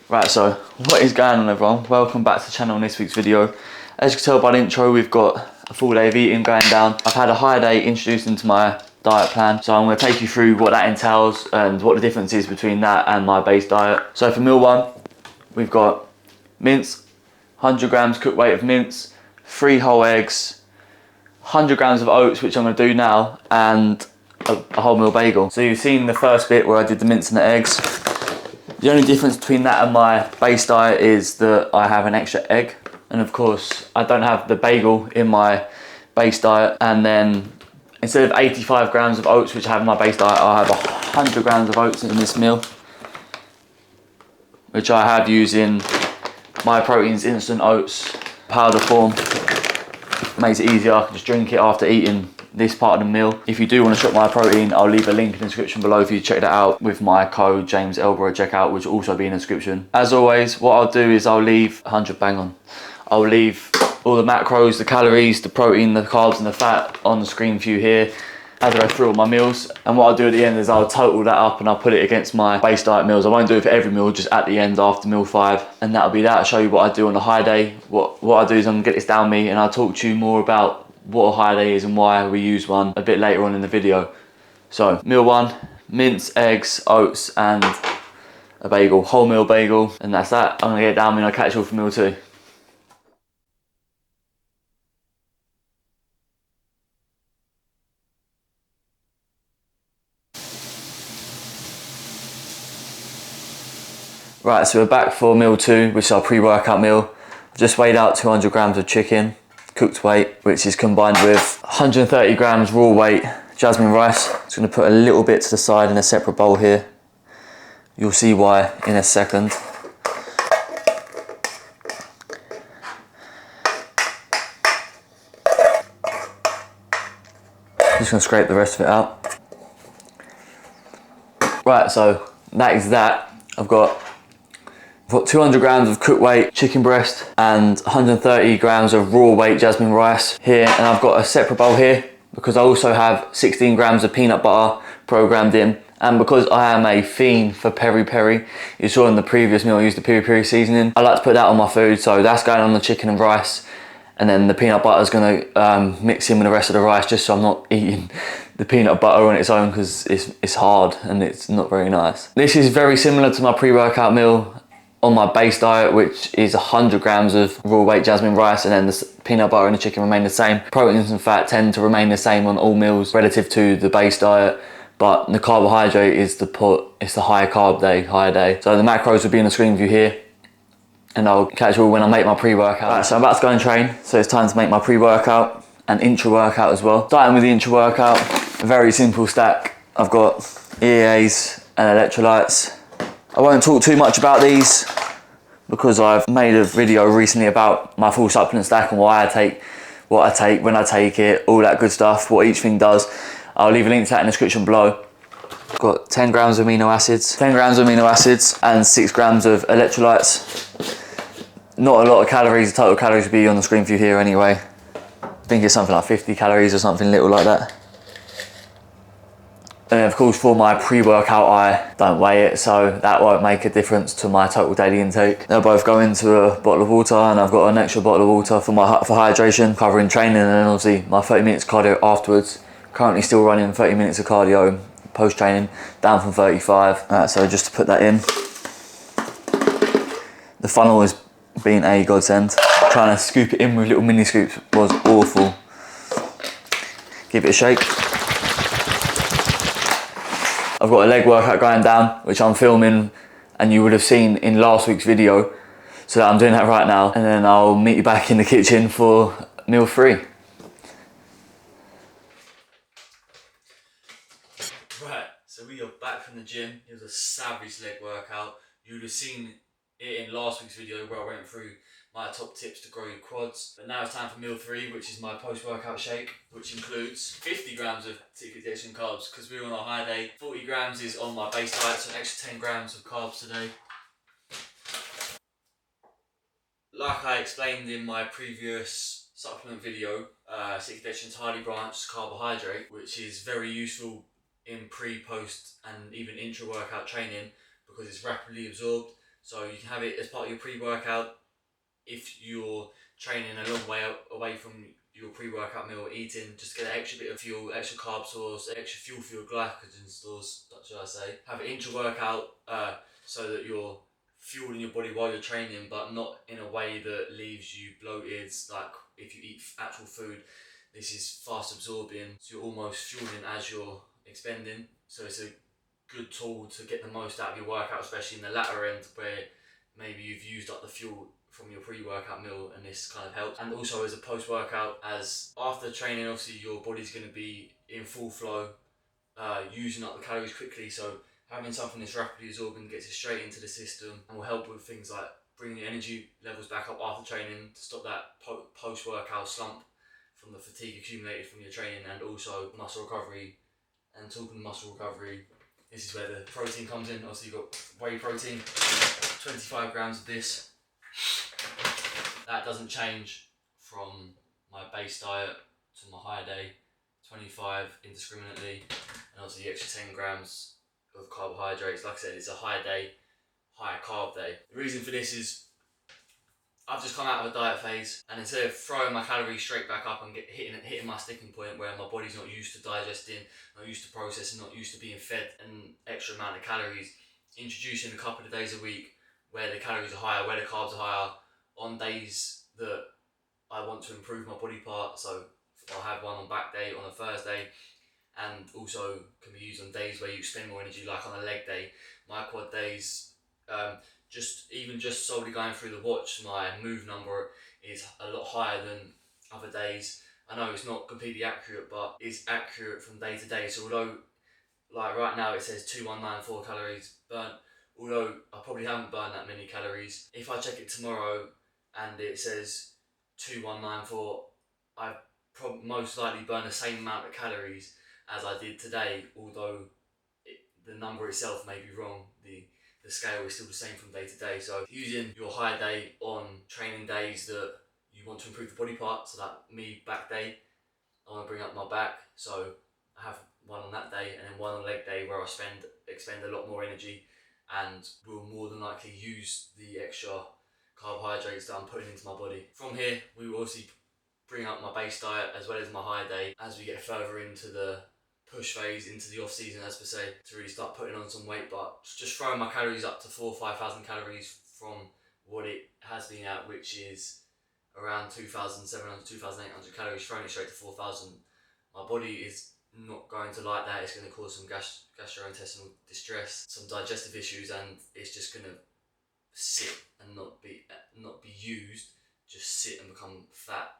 Right, so what is going on everyone? Welcome back to the channel in this week's video. As you can tell by the intro, we've got a full day of eating going down. I've had a high day introduced into my diet plan, so I'm going to take you through what that entails and what the difference is between that and my base diet. So for meal one, we've got mince, 100 grams cooked weight of mince, 3 whole eggs, 100 grams of oats, which I'm going to do now, and a wholemeal bagel. So you've seen the first bit where I did the mince and the eggs. The only difference between that and my base diet is that I have an extra egg, and of course I don't have the bagel in my base diet. And then instead of 85 grams of oats, which I have in my base diet, I have 100 grams of oats in this meal, which I have using My Protein's instant oats powder form. Makes it easier. I can just drink it after eating this part of the meal. If you do want to shop My Protein, I'll leave a link in the description below for you to check that out with my code jameshughesjdh at checkout, which will also be in the description. As always, what I'll do is I'll leave 100 bang on. I'll leave all the macros, the calories, the protein, the carbs and the fat on the screen for you here as I go through all my meals. And what I'll do at the end is I'll total that up and I'll put it against my base diet meals. I won't do it for every meal, just at the end after meal 5. And that'll be that. I'll show you what I do on the high day. What I do is I'm gonna get this down me and I'll talk to you more about what a high day is and why we use one a bit later on in the video. So meal 1, mince, eggs, oats and a bagel, wholemeal bagel, and that's that. I'm gonna get it down me and I'll catch you all for meal 2. Right, so we're back for meal 2, which is our pre-workout meal. I've just weighed out 200 grams of chicken, cooked weight, which is combined with 130 grams raw weight jasmine rice. Just gonna put a little bit to the side in a separate bowl here. You'll see why in a second. Just gonna scrape the rest of it out. Right, so that is that. I've got 200 grams of cooked weight chicken breast and 130 grams of raw weight jasmine rice here, and I've got a separate bowl here because I also have 16 grams of peanut butter programmed in, and because I am a fiend for peri peri, you saw in the previous meal I used the peri peri seasoning. I like to put that on my food, so that's going on the chicken and rice, and then the peanut butter is going to mix in with the rest of the rice, just so I'm not eating the peanut butter on its own because it's hard and it's not very nice. This is very similar to my pre-workout meal on my base diet, which is 100 grams of raw weight jasmine rice, and then the peanut butter and the chicken remain the same. Proteins and fat tend to remain the same on all meals relative to the base diet, but the carbohydrate is it's the high carb day, higher day. So the macros will be on the screen view here, and I'll catch you all when I make my pre-workout. Right, so I'm about to go and train, so it's time to make my pre-workout and intra-workout as well. Starting with the intra-workout, a very simple stack. I've got EAAs and electrolytes. I won't talk too much about these because I've made a video recently about my full supplement stack and why I take what I take, when I take it, all that good stuff, what each thing does. I'll leave a link to that in the description below. I've got 10 grams of amino acids, 10 grams of amino acids and 6 grams of electrolytes. Not a lot of calories, the total calories will be on the screen for you here anyway. I think it's something like 50 calories or something little like that. And of course for my pre-workout I don't weigh it, so that won't make a difference to my total daily intake. They'll both go into a bottle of water, and I've got an extra bottle of water for hydration, covering training, and then obviously my 30 minutes cardio afterwards. Currently still running 30 minutes of cardio post-training, down from 35. So just to put that in. The funnel has been a godsend. Trying to scoop it in with little mini scoops was awful. Give it a shake. I've got a leg workout going down, which I'm filming and you would have seen in last week's video. So I'm doing that right now, and then I'll meet you back in the kitchen for meal 3. Right, so we are back from the gym. It was a savage leg workout. You would have seen it in last week's video where I went through my top tips to grow your quads. But now it's time for meal 3, which is my post-workout shake, which includes 50 grams of particularly carbs because we're on a high day. 40 grams is on my base diet, so an extra 10 grams of carbs today. Like I explained in my previous supplement video, 60 entirely branched carbohydrate, which is very useful in pre, post and even intra-workout training because it's rapidly absorbed. So you can have it as part of your pre-workout if you're training a long way away from your pre-workout meal, eating, just get an extra bit of fuel, extra carb source, extra fuel for your glycogen stores, should I say. Have an intra-workout so that you're fueling your body while you're training, but not in a way that leaves you bloated. Like if you eat actual food, this is fast absorbing, so you're almost fueling as you're expending. So it's a good tool to get the most out of your workout, especially in the latter end where maybe you've used up the fuel from your pre-workout meal, and this kind of helps. And also as a post-workout, as after training, obviously your body's going to be in full flow, using up the calories quickly, so having something that's rapidly absorbing gets it straight into the system and will help with things like bringing the energy levels back up after training to stop that post-workout slump from the fatigue accumulated from your training, and also muscle recovery. And talking muscle recovery, this is where the protein comes in. Obviously you've got whey protein, 25 grams of this. That doesn't change from my base diet to my high day, 25 indiscriminately, and obviously the extra 10 grams of carbohydrates. Like I said, it's a high day, high carb day. The reason for this is I've just come out of a diet phase, and instead of throwing my calories straight back up and hitting my sticking point where my body's not used to digesting, not used to processing, not used to being fed an extra amount of calories, introducing a couple of days a week where the calories are higher, where the carbs are higher, on days that I want to improve my body part. So I'll have one on back day on a Thursday, and also can be used on days where you spend more energy, like on a leg day. My quad days, just solely going through the watch, my move number is a lot higher than other days. I know it's not completely accurate, but it's accurate from day to day. So although, like right now it says 2194 calories burnt, although I probably haven't burned that many calories, if I check it tomorrow and it says 2194, I most likely burn the same amount of calories as I did today, although the number itself may be wrong. The scale is still the same from day to day. So using your high day on training days that you want to improve the body part, so that me back day, I want to bring up my back, so I have one on that day and then one on leg day where I expend a lot more energy and will more than likely use the extra carbohydrates that I'm putting into my body. From here, we will obviously bring up my base diet as well as my high day as we get further into the push phase, into the off season as per se, to really start putting on some weight. But just throwing my calories up to 4,000 or 5,000 calories from what it has been at, which is around 2,700, 2,800 calories, throwing it straight to 4,000. My body is not going to like that. It's going to cause some gastrointestinal distress, some digestive issues, and it's just going to sit and not be used, just sit and become fat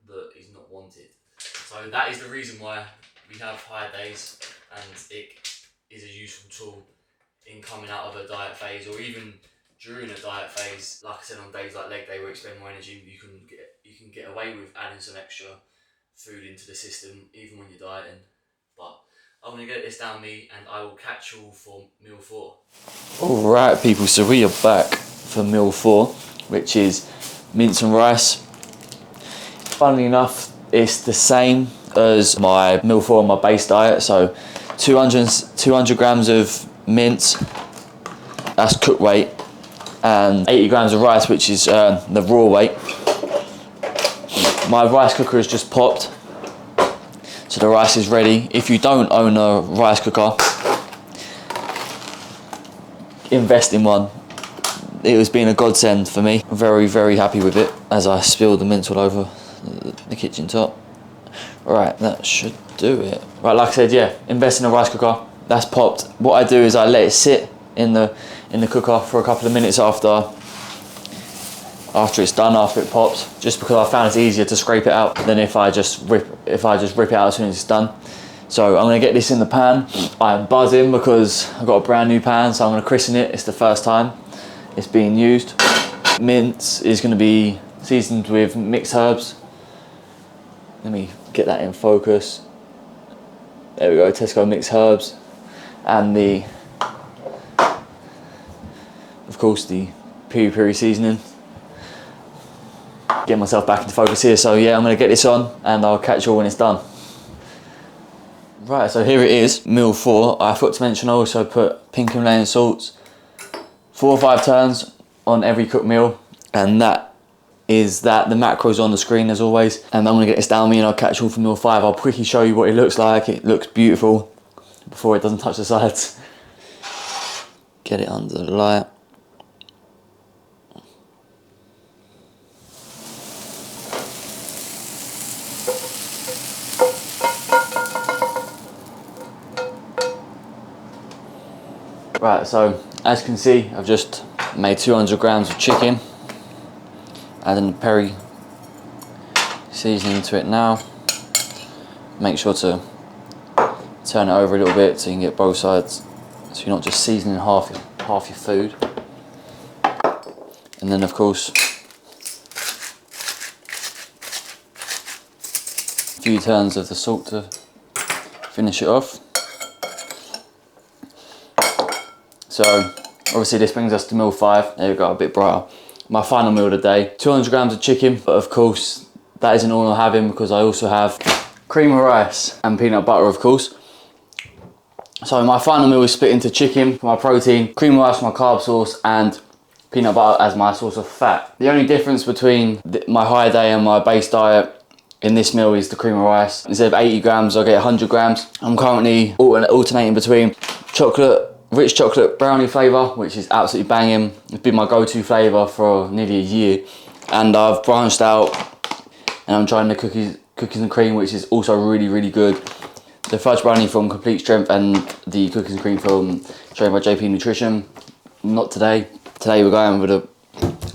that is not wanted. So that is the reason why we have high days, and it is a useful tool in coming out of a diet phase, or even during a diet phase. Like I said, on days like leg day where you expend more energy, you can get away with adding some extra food into the system even when you're dieting. But I'm going to get this down me, and I will catch you all for meal 4. Alright people, so we are back for meal 4, which is mince and rice. Funnily enough, it's the same as my meal 4 on my base diet. So 200 grams of mince, that's cooked weight, and 80 grams of rice, which is the raw weight. My rice cooker has just popped, so the rice is ready. If you don't own a rice cooker, invest in one. It has been a godsend for me. I'm very, very happy with it, as I spilled the mince all over the kitchen top. Right, that should do it. Right, like I said, yeah, invest in a rice cooker. That's popped. What I do is I let it sit in the cooker for a couple of minutes after it's done, after it pops, just because I found it's easier to scrape it out than if I just rip it out as soon as it's done. So I'm going to get this in the pan. I'm buzzing because I've got a brand new pan, so I'm going to christen it. It's the first time it's being used. Mince is going to be seasoned with mixed herbs. Let me get that in focus. There we go, Tesco mixed herbs, and of course the peri-peri seasoning. Get myself back into focus here, so yeah, I'm going to get this on and I'll catch you all when it's done. Right, so here it is, meal 4. I forgot to mention I also put pink Himalayan salts, 4 or 5 turns on every cooked meal, and that is that. The macros on the screen as always, and I'm gonna get this down me and I'll catch you all for meal 5. I'll quickly show you what it looks like. It looks beautiful before it doesn't touch the sides. Get it under the light. Right, so as you can see, I've just made 200 grams of chicken, adding the peri seasoning to it now. Make sure to turn it over a little bit so you can get both sides, so you're not just seasoning half your food. And then of course, a few turns of the salt to finish it off. So obviously this brings us to meal 5. There we go, a bit brighter. My final meal of the day, 200 grams of chicken, but of course that isn't all I'm having, because I also have cream of rice and peanut butter, of course. So my final meal is split into chicken for my protein, cream of rice for my carb source, and peanut butter as my source of fat. The only difference between my high day and my base diet in this meal is the cream of rice. Instead of 80 grams, I get 100 grams. I'm currently alternating between rich chocolate brownie flavour, which is absolutely banging. It's been my go-to flavour for nearly a year. And I've branched out and I'm trying the cookies and cream, which is also really, really good. The fudge brownie from Complete Strength and the cookies and cream from Trained by JP Nutrition. Not today. Today we're going with a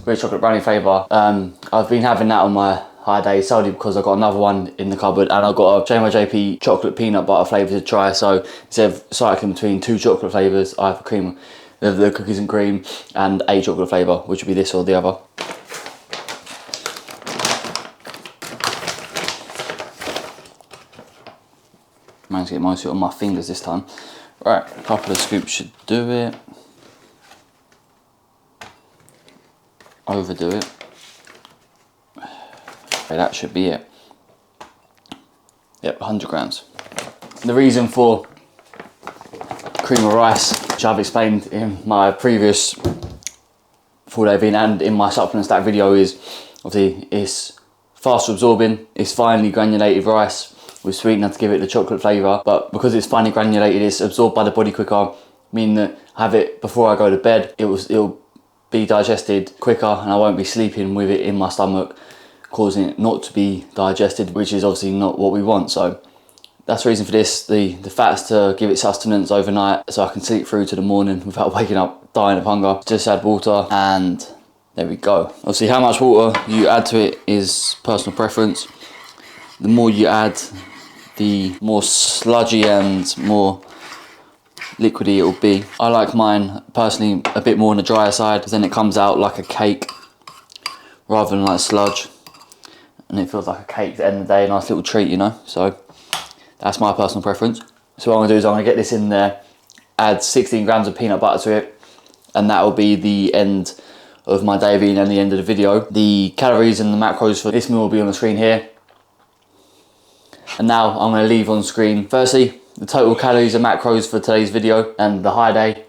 rich chocolate brownie flavour. I've been having that on my high day solely because I've got another one in the cupboard, and I've got a Trained by JP chocolate peanut butter flavour to try. So instead of cycling between 2 chocolate flavours, I have the cookies and cream and a chocolate flavour, which would be this or the other. Managed to get most of it on my fingers this time. Right, a couple of scoops should do it. Overdo it. Okay, that should be it. Yep, 100 grams. The reason for cream of rice, which I've explained in my previous full day vegan and in my supplement stack video, is obviously it's faster absorbing, it's finely granulated rice with sweetener to give it the chocolate flavour, but because it's finely granulated, it's absorbed by the body quicker, meaning that I have it before I go to bed, it'll be digested quicker and I won't be sleeping with it in my stomach, causing it not to be digested, which is obviously not what we want. So that's the reason for this. The fat's to give it sustenance overnight so I can sleep through to the morning without waking up dying of hunger. Just add water and there we go. Obviously how much water you add to it is personal preference. The more you add, the more sludgy and more liquidy it will be. I like mine personally a bit more on the drier side, because then it comes out like a cake rather than like sludge, and it feels like a cake at the end of the day, a nice little treat, you know. So that's my personal preference. So what I'm gonna do is I'm gonna get this in there, add 16 grams of peanut butter to it, and that will be the end of my day of eating and the end of the video. The calories and the macros for this meal will be on the screen here. And now I'm going to leave on screen, firstly, the total calories and macros for today's video and the high day.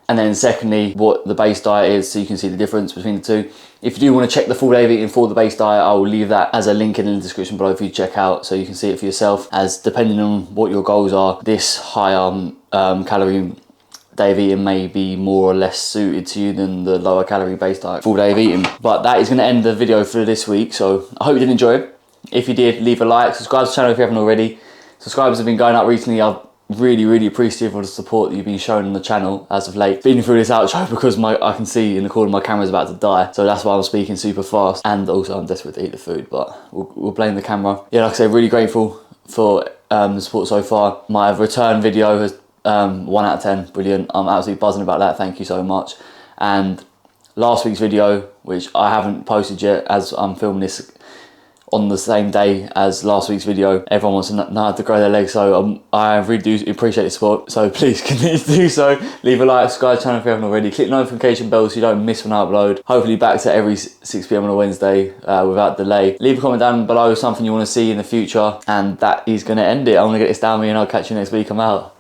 And then secondly, what the base diet is, so you can see the difference between the two. If you do want to check the full day of eating for the base diet, I will leave that as a link in the description below for you to check out, so you can see it for yourself, as depending on what your goals are, this higher calorie day of eating may be more or less suited to you than the lower calorie base diet full day of eating. But that is going to end the video for this week, so I hope you did enjoy it. If you did, leave a like, subscribe to the channel if you haven't already. Subscribers have been going up recently. I'm really appreciative of the support that you've been showing on the channel as of late. Speeding through this outro because I can see in the corner my camera's about to die, so that's why I'm speaking super fast, and also I'm desperate to eat the food, but we'll blame the camera. Yeah, like I said, really grateful for the support so far. My return video has 1 out of 10, brilliant. I'm absolutely buzzing about that, thank you so much. And last week's video, which I haven't posted yet as I'm filming this on the same day as last week's video, everyone wants to know how to grow their legs, so I really do appreciate the support, so please continue to do so. Leave a like, subscribe to the channel if you haven't already, click the notification bell so you don't miss when I upload. Hopefully back to every 6 PM on a Wednesday without delay. Leave a comment down below something you want to see in the future, and that is going to end it. I'm going to get this down me and I'll catch you next week. I'm out.